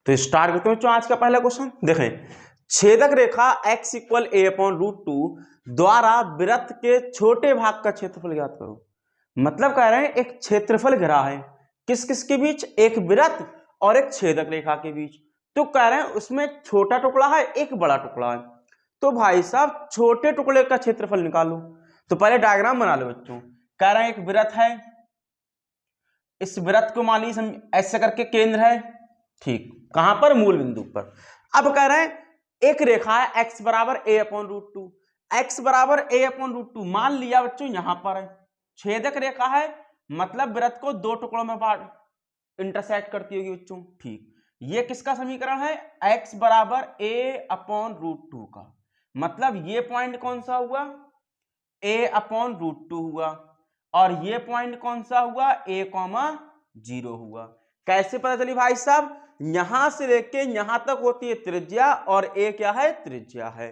तो स्टार्ट करते हैं बच्चों आज का पहला क्वेश्चन। देखें, छेदक रेखा x इक्वल a/√2 द्वारा वृत्त के छोटे भाग का क्षेत्रफल ज्ञात करो। मतलब कह रहे हैं एक क्षेत्रफल घिरा है किस किस के बीच, एक वृत्त और एक छेदक रेखा के बीच। तो कह रहे हैं उसमें छोटा टुकड़ा है एक बड़ा टुकड़ा है। तो भाई साहब छोटे टुकड़े का क्षेत्रफल निकालो। तो पहले डायग्राम बना लो बच्चों। कह रहे हैं एक वृत्त है, इस वृत्त को मान लीजिए ऐसे करके केंद्र है, ठीक कहां पर, मूल बिंदु पर। अब कह रहे हैं एक रेखा है x बराबर a/√2, x बराबर a/√2 मान लिया बच्चों यहां पर है, छेदक रेखा है मतलब वृत्त को दो टुकड़ों में बांट इंटरसेक्ट करती होगी बच्चों, ठीक। ये किसका समीकरण है, x बराबर a/√2 का। मतलब ये पॉइंट कौन सा हुआ, a/√2 हुआ, और ये पॉइंट कौन सा हुआ, a,0 हुआ। कैसे पता चली भाई साहब, यहां से लेके यहां तक होती है त्रिज्या और a क्या है, त्रिज्या है,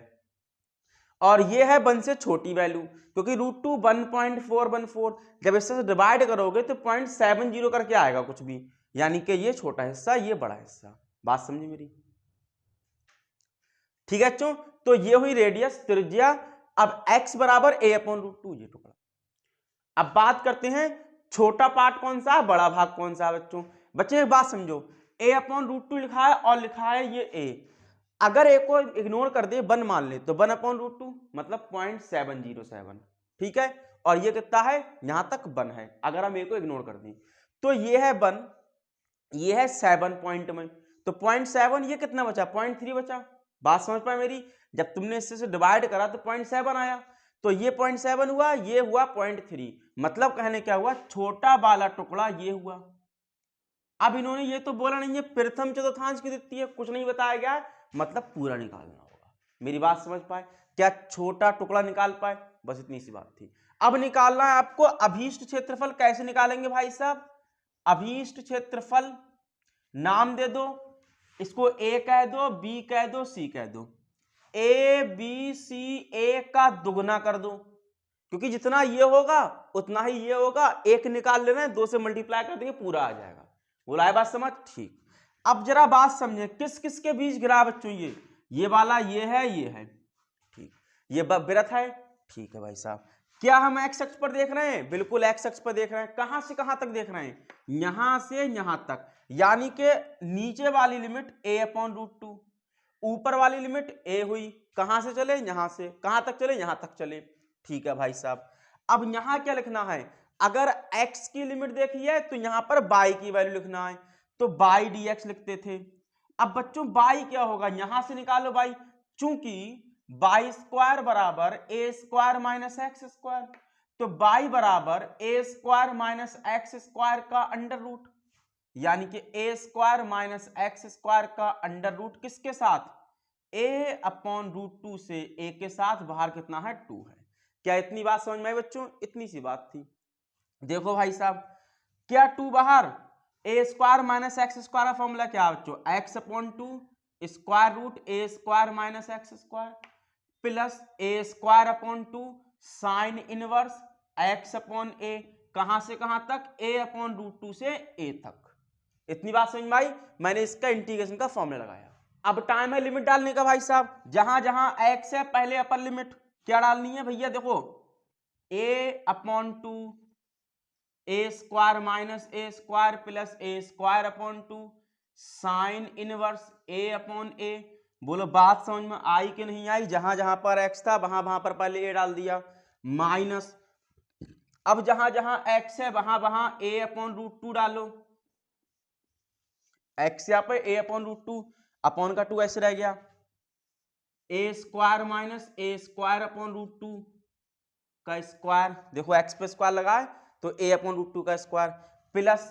और ये है 1 से छोटी वैल्यू, क्योंकि √2 1.414, जब इससे डिवाइड करोगे तो 0.70 करके आएगा कुछ भी, यानी कि ये छोटा हिस्सा ये बड़ा हिस्सा। बात समझी मेरी, ठीक है बच्चों। तो ये हुई रेडियस, त्रिज्या। अब x बराबर a/√2 ये टुकड़ा। अब बात करते हैं छोटा पार्ट कौन सा है, बड़ा भाग कौन सा है बच्चों। बच्चे एक बात समझो, a/√2 लिखा है और लिखा है ये a, अगर a को इग्नोर कर दे 1 मान ले तो 1/√2 मतलब 0.707, ठीक है। और ये कितना है, यहां तक 1 है, अगर हम a को इग्नोर कर दें तो ये है 1, ये है 7 पॉइंट में, तो 0.7, ये कितना बचा, 0.3 बचा। बात समझ पाए मेरी, जब तुमने इससे से डिवाइड करा तो 0.7 आया, तो ये 0.7 हुआ, ये हुआ 0.3, मतलब कहने क्या हुआ, छोटा वाला टुकड़ा ये हुआ। अब इन्होंने ये तो बोला नहीं है प्रथम चतुर्थांश की द्वितीय, कुछ नहीं बताया गया, मतलब पूरा निकालना होगा। मेरी बात समझ पाए, क्या छोटा टुकड़ा निकाल पाए, बस इतनी सी बात थी। अब निकालना है आपको अभीष्ट क्षेत्रफल। कैसे निकालेंगे भाई साहब, अभीष्ट क्षेत्रफल नाम दे दो, इसको a कह दो, b कह दो, c कह दो। a b c a का दुगना कर दो, क्योंकि जितना ये होगा उतना ही ये होगा, एक निकाल लेना है, 2 से मल्टीप्लाई कर देंगे पूरा आ जाएगा। बोला है बात समझ, ठीक। अब जरा बात समझे किस किस के बीच गिरा बच्चों, ये वाला ये है, ठीक। ये वृत्त है, ठीक है भाई साहब। क्या हम एक्स अक्ष पर देख रहे हैं, बिल्कुल एक्स अक्ष पर देख रहे हैं। कहां से कहां तक देख रहे हैं, यहां से यहां तक, यानी कि नीचे वाली लिमिट a/√2, ऊपर वाली लिमिट a हुई, कहां से चले, यहां से, कहां तक चले, यहां तक चले, ठीक है भाई साहब। अब यहां क्या लिखना है, अगर x की लिमिट देखी है तो यहां पर y की वैल्यू लिखना है, तो y dx लिखते थे। अब बच्चों y क्या होगा, यहां से निकालो y, चूंकि y स्क्वायर बराबर a square minus x square, तो y बराबर a square minus x square का अंडर रूट, यानी कि a square minus x square का अंडर रूट किसके साथ, a/√2 से a के साथ, बाहर कितना है, 2 है। क्या इतनी बात समझ में आई बच्चों, इतनी सी बात थी। देखो भाई साहब, क्या 2 बाहर, a square minus x square का फॉर्मूला क्या है बच्चों, x/2 square root a square minus x square plus a²/2 sine inverse x/a, कहां से कहां तक, a/√2 से a तक। इतनी बात समझ में आई, मैंने इसका इंटीग्रेशन का फॉर्मूला लगाया। अब टाइम है लिमिट डालने का भाई साहब, जहां जहां x है पहले अपर लिमिट क्या डालनी है भैया, देखो a/2 a square minus a square plus a²/2 sine inverse a/a। बोलो बात समझ में आई कि नहीं आई, जहां जहां पर x था वहां वहां पर पहले a डाल दिया, माइनस अब जहां जहां x है वहां वहां a/√2 डालो, x यहाँ पे a/√2, अपॉन का 2 ऐसे रह गया, a स्क्वायर माइनस a²/√2 का स्क्वायर, देखो x पे स्क्वायर लगाए तो a/√2 का square plus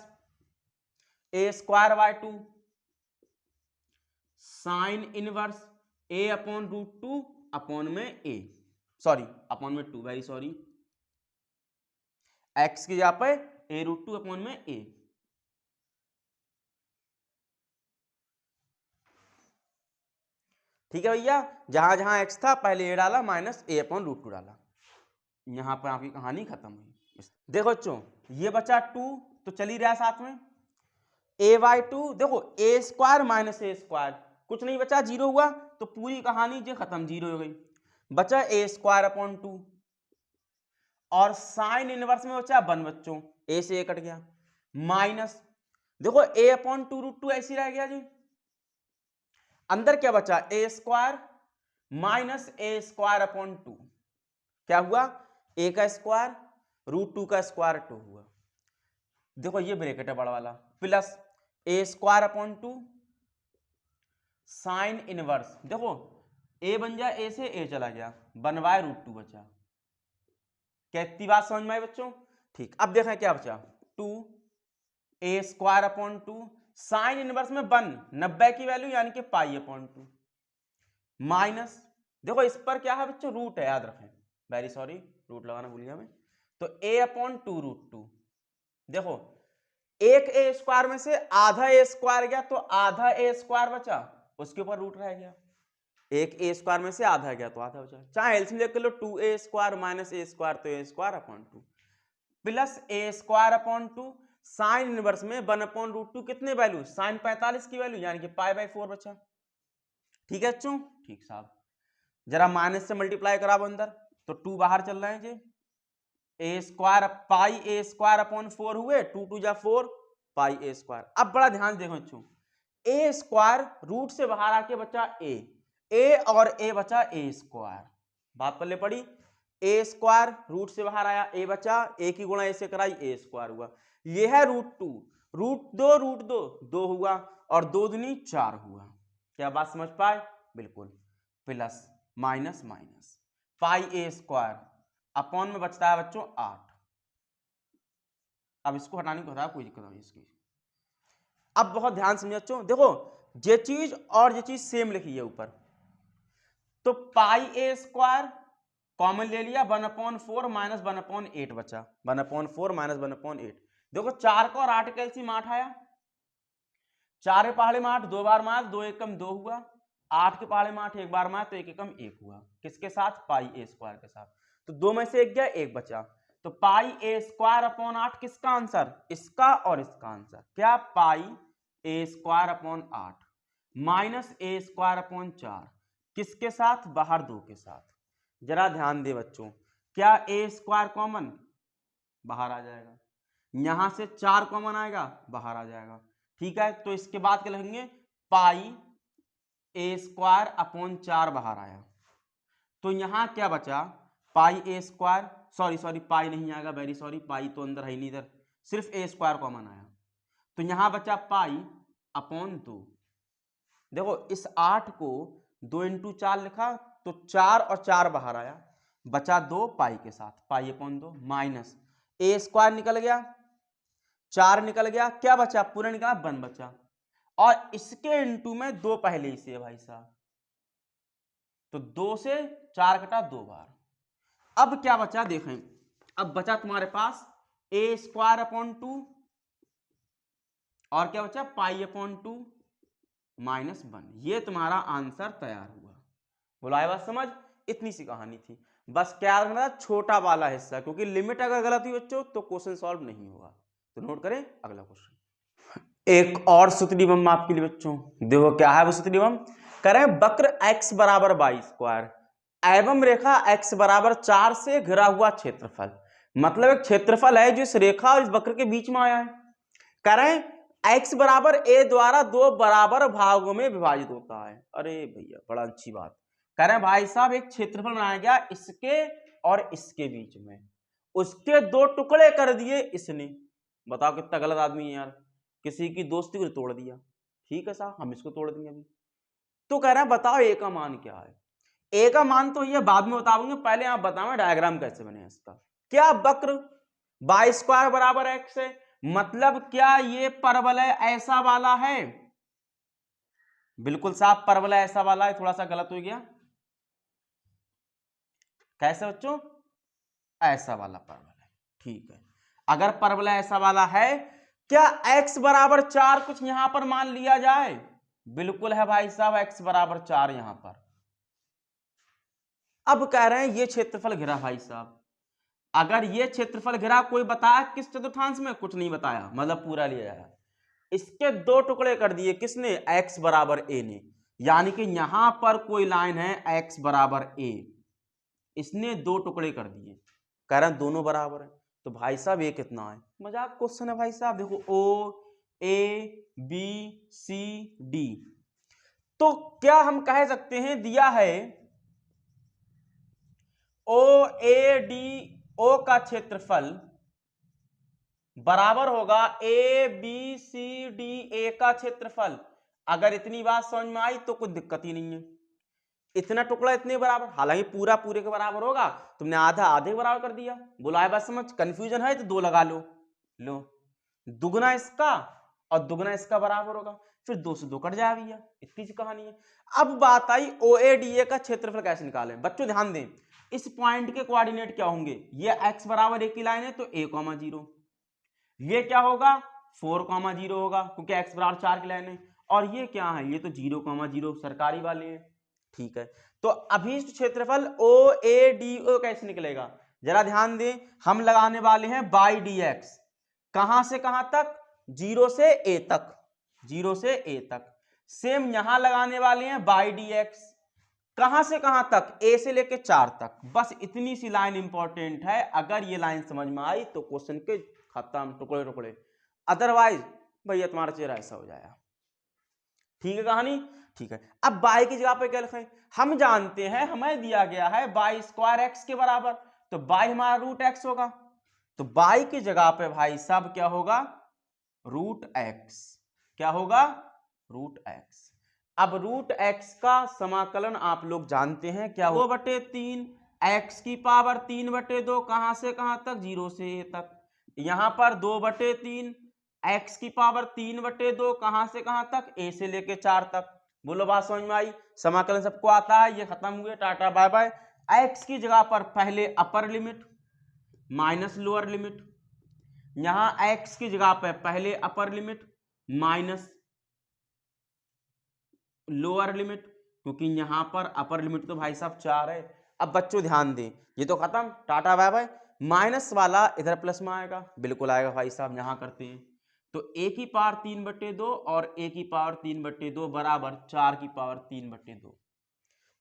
a²/2 sine inverse a/√2 upon में a, सॉरी अपॉन में 2, वेरी सॉरी, x की जगह पे a√2 अपॉन में a। ठीक है भैया, जहां जहां x था पहले a डाला माइनस a/√2 डाला, यहां पर आपकी कहानी खत्म हुई। देखो बच्चों, ये बचा 2 तो चल ही रहा साथ में, a/2 देखो a square minus a square, कुछ नहीं बचा, जीरो हुआ, तो पूरी कहानी जो खत्म, जीरो हो गई, बचा a स्क्वायर अपॉन 2 और साइन इनवर्स में बचा 1 बच्चों, a से a कट गया, माइनस देखो a अपॉन 2√2 ऐसी रह गया जी, अंदर क्या बचा a square minus a square upon 2, क्या हुआ a का स्क्वायर √2 का स्क्वायर 2 हुआ, देखो ये ब्रैकेट है बड़ा वाला, plus a square upon 2 sine inverse, देखो a बन जाए a से a चला गया, 1/√2 बचा, क्या इतनी बात समझ में आई बच्चों? ठीक, अब देखें क्या बचा, 2 a square upon 2 sine inverse में 1 90 की वैल्यू यानी कि पाई अपॉन 2 माइनस, देखो इस पर क्या है बच्चों, रूट है, याद रखें, वेरी सॉरी रूट लगाना भूल गया मैं, तो a अपॉन 2√2, देखो एक a स्क्वायर में से आधा a स्क्वायर गया तो आधा a स्क्वायर बचा, उसके ऊपर रूट रह गया, एक a स्क्वायर में से आधा गया तो आधा बचा, चाहे एलसीएम लेकर लो 2a square minus a square तो a square upon 2 plus a square upon 2 sine inverse में 1/√2 कितने वैल्यू, साइन 45 की वैल्यू यानी कि पाई/4 बचा, ठीक है बच्चों? ठीक साहब, जरा माइनस से मल्टीप्लाई करा अंदर, तो 2 बाहर चल रहे हैं जी, a square pi a square upon 4 हुए, 2 2 जा 4 पाई a स्क्वायर। अब बड़ा ध्यान देखो बच्चों, a स्क्वायर रूट से बाहर आके बचा a और a बचा a स्क्वायर, बात पल्ले पड़ी, a स्क्वायर रूट से बाहर आया, a बचा, a की गुणा a से कराई a स्क्वायर हुआ, ये है √2, √2 हुआ और 2 दूनी 4 हुआ, क्या बात समझ पाए? बिल्कुल, plus minus minus pi a square upon में बचता है बच्चों 8, अब इसको हटाने को बताया, कोई दिक्कत नहीं इसकी। अब बहुत ध्यान समझो बच्चों, देखो ये चीज और ये चीज सेम लिखी है ऊपर, तो पाई a स्क्वायर कॉमन ले लिया, 1/4 माइनस 1/8 बचा, 1/4 माइनस 1/8, देखो 4 का और 8 का एलसीएम 8 आया, 4 के पहाड़े में 8 2 बार मार, 2 एकम 2 हुआ, 8 के पहाड़े में 8 एक बार मार तो 1 एकम 1 हुआ, किसके साथ, पाई a स्क्वायर के साथ, तो 2 में से 1 गया, 1 बचा, तो पाई a स्क्वायर अपॉन 8 किसका आंसर, इसका और इसका आंसर, क्या पाई a square upon 8 minus a square upon 4 किसके साथ, बाहर 2 के साथ, जरा ध्यान दे बच्चों, क्या a स्क्वायर कॉमन बाहर आ जाएगा, यहां से 4 कॉमन आएगा बाहर आ जाएगा, ठीक है, तो इसके बाद क्या लिखेंगे, पाई a स्क्वायर अपॉन 4 बाहर आया, तो यहां क्या बचा, पाई a स्क्वायर, सॉरी पाई नहीं आएगा, वेरी सॉरी, पाई तो अंदर है नहीं, इधर सिर्फ a स्क्वायर कॉमन आया, तो यहां बचा पाई अपॉन 2, देखो इस 8 को 2 × 4 लिखा तो 4 और 4 बाहर आया, बचा 2 पाई के साथ, pi upon 2 minus a square निकल गया, 4 निकल गया, क्या बचा, पूरा निकला 1 बचा, और इसके इंटू में 2 पहले ही से है भाई साहब, तो 2 से 4 कटा 2 बार, अब क्या बचा देखें, अब बचा तुम्हारे पास a स्क्वायर अपॉन 2 और क्या बचा, पाई अपॉन 2 माइनस 1, ये तुम्हारा आंसर तैयार हुआ, बोलो आए बात समझ, इतनी सी कहानी थी, बस क्या रखना, छोटा वाला हिस्सा, क्योंकि लिमिट अगर गलत हुई बच्चों तो क्वेश्चन सॉल्व नहीं होगा, तो नोट करें अगला क्वेश्चन। एक और सूत्र नियम आपके लिए बच्चों, देखो क्या है वो सूत्र नियम, करें वक्र x बराबर y स्क्वायर एवं रेखा x बराबर 4 से घिरा हुआ क्षेत्रफल, मतलब एक क्षेत्रफल है जो इस रेखा और इस वक्र के बीच में आया है, करें x बराबर a द्वारा 2 बराबर भागों में विभाजित होता है, अरे भैया बड़ा अच्छी बात, कह रहे हैं भाई साहब एक क्षेत्रफल बनाया गया इसके और इसके बीच में, उसके 2 टुकड़े कर दिए इसने, बताओ कितना गलत आदमी है यार, किसी की दोस्ती को तोड़ दिया, ठीक है साहब हम इसको तोड़ देंगे अभी, तो कह रहे हैं बताओ a का मान क्या है, a का मान तो ये बाद में बताऊंगे, पहले आप बताओ डायग्राम कैसे बने इसका, क्या वक्र y स्क्वायर बराबर x है, मतलब क्या ये परवलय ऐसा वाला है, बिल्कुल साफ परवलय ऐसा वाला है, थोड़ा सा गलत हो गया, कैसे बच्चों, ऐसा वाला परवलय, ठीक है, अगर परवलय ऐसा वाला है, क्या x बराबर 4 कुछ यहां पर मान लिया जाए, बिल्कुल है भाई साहब, x बराबर 4 यहां पर, अब कह रहे हैं ये क्षेत्रफल घिरा भाई साहब, अगर ये क्षेत्रफल घिरा, कोई बताया किस चतुर्थांश में, कुछ नहीं बताया, मतलब पूरा लिया जाए, इसके 2 टुकड़े कर दिए किसने, x बराबर a ने, यानी कि यहां पर कोई लाइन है x बराबर a, इसने 2 टुकड़े कर दिए, कह रहे हैं दोनों बराबर है। तो भाई साहब ये कितना है, मजाक क्वेश्चन है भाई साहब। देखो o a b c d, तो क्या हम कह सकते हैं दिया है ओ ए डी ओ का क्षेत्रफल बराबर होगा A B C D A का क्षेत्रफल। अगर इतनी बात समझ में आई तो कोई दिक्कत ही नहीं है, इतना टुकड़ा इतने बराबर, हालांकि पूरा पूरे के बराबर होगा, तुमने आधा आधे के बराबर कर दिया। बोला है बात समझ, कंफ्यूजन है तो 2 लगा लो, लो दुगना इसका और दुगना इसका बराबर होगा, फिर 2 से 2 कट जाए भैया, इतनी सी कहानी है। अब बात आई ओ ए डी ए का क्षेत्रफल कैसे निकालें। बच्चों ध्यान दें, इस पॉइंट के कोऑर्डिनेट क्या होंगे, ये x बराबर a की लाइन है तो a, 0, ये क्या होगा 4, 0 होगा क्योंकि x बराबर 4 की लाइन है, और ये क्या है, ये तो 0, 0 सरकारी वाले हैं, ठीक है। तो अभीष्ट क्षेत्रफल ओ ए डी ओ कैसे निकलेगा, जरा ध्यान दें, हम लगाने वाले हैं बाई डी एक्स, कहां से कहां तक, 0 से a तक, 0 से a तक। सेम यहां लगाने वाले हैं बाई डी एक्स, कहां से कहां तक, a से लेके 4 तक। बस इतनी सी लाइन इंपॉर्टेंट है, अगर ये लाइन समझ में आई तो क्वेश्चन के खत्म, टुकड़े टुकड़े, अदरवाइज भैया तुम्हारा चेहरा ऐसा हो जाएगा, ठीक है कहानी, ठीक है। अब बाई की जगह पे क्या लिखें, हम जानते हैं हमें दिया गया है बाई स्क्वायर एक्स के बराबर, तो बाई हमारा रूट एक्स होगा, तो बाई की जगह पे भाई साहब क्या होगा, रूट एक्स, क्या होगा, रूट एक्स। अब रूट एक्स का समाकलन आप लोग जानते हैं क्या, 2/3 एक्स की पावर 3/2, कहां से कहां तक, 0 से a तक। यहां पर 2/3 एक्स की पावर 3/2, कहां से कहां तक, a से लेके 4 तक। बोलो बात समझ में आई, समाकलन सबको आता है, ये खत्म हुए, टाटा बाय बाय। एक्स की जगह पर पहले upper limit minus lower limit, यहां x की जगह पर पहले upper limit minus lower limit, क्योंकि यहां पर अपर लिमिट तो भाई साहब 4 है। अब बच्चों ध्यान दें, ये तो खत्म, टाटा बाय बाय। माइनस वाला इधर प्लस में आएगा, बिल्कुल आएगा भाई साहब, यहां करते हैं तो a की पावर 3/2 और a की पावर 3/2 बराबर 4 की पावर 3/2।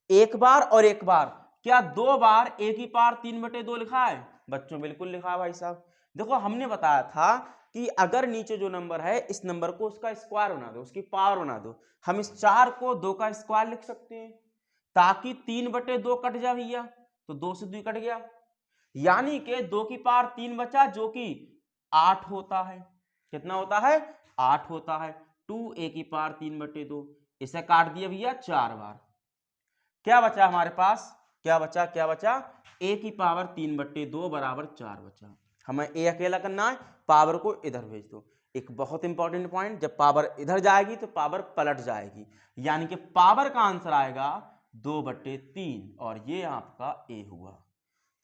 एक बार और एक बार, क्या 2 बार a की पावर 3/2 लिखा है बच्चों, बिल्कुल लिखा है भाई साहब। देखो हमने बताया था कि अगर नीचे जो नंबर है इस नंबर को उसका स्क्वायर बना दो, उसकी पावर बना दो, हम इस 4 को 2 का स्क्वायर लिख सकते हैं, ताकि 3/2 कट जाए भैया, तो 2 से 2 कट गया, यानी कि 2 की पावर 3 बचा जो कि 8 होता है, कितना होता है, 8 होता है। 2a की पावर 3/2, इसे काट दिया भैया 4 बार, क्या बचा हमारे पास, क्या बचा, क्या बचा, a की पावर 3/2 बराबर 4 बचा। हमें a अकेला करना है, पावर को इधर भेज दो। एक बहुत इंपॉर्टेंट पॉइंट, जब पावर इधर जाएगी तो पावर पलट जाएगी, यानी कि पावर का आंसर आएगा 2/3, और ये आपका a हुआ,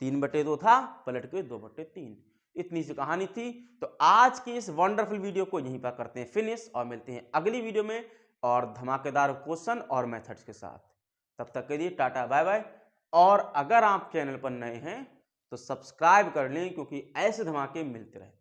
3/2 था पलट के 2/3। इतनी सी कहानी थी। तो आज की इस वंडरफुल वीडियो को यहीं पर करते हैं फिनिश, और मिलते हैं अगली वीडियो में और धमाकेदार क्वेश्चन और मेथड्स के साथ। तब तक के लिए टाटा बाय बाय, और अगर आप चैनल पर नए हैं तो सब्सक्राइब कर लें, क्योंकि ऐसे धमाके मिलते रहते हैं।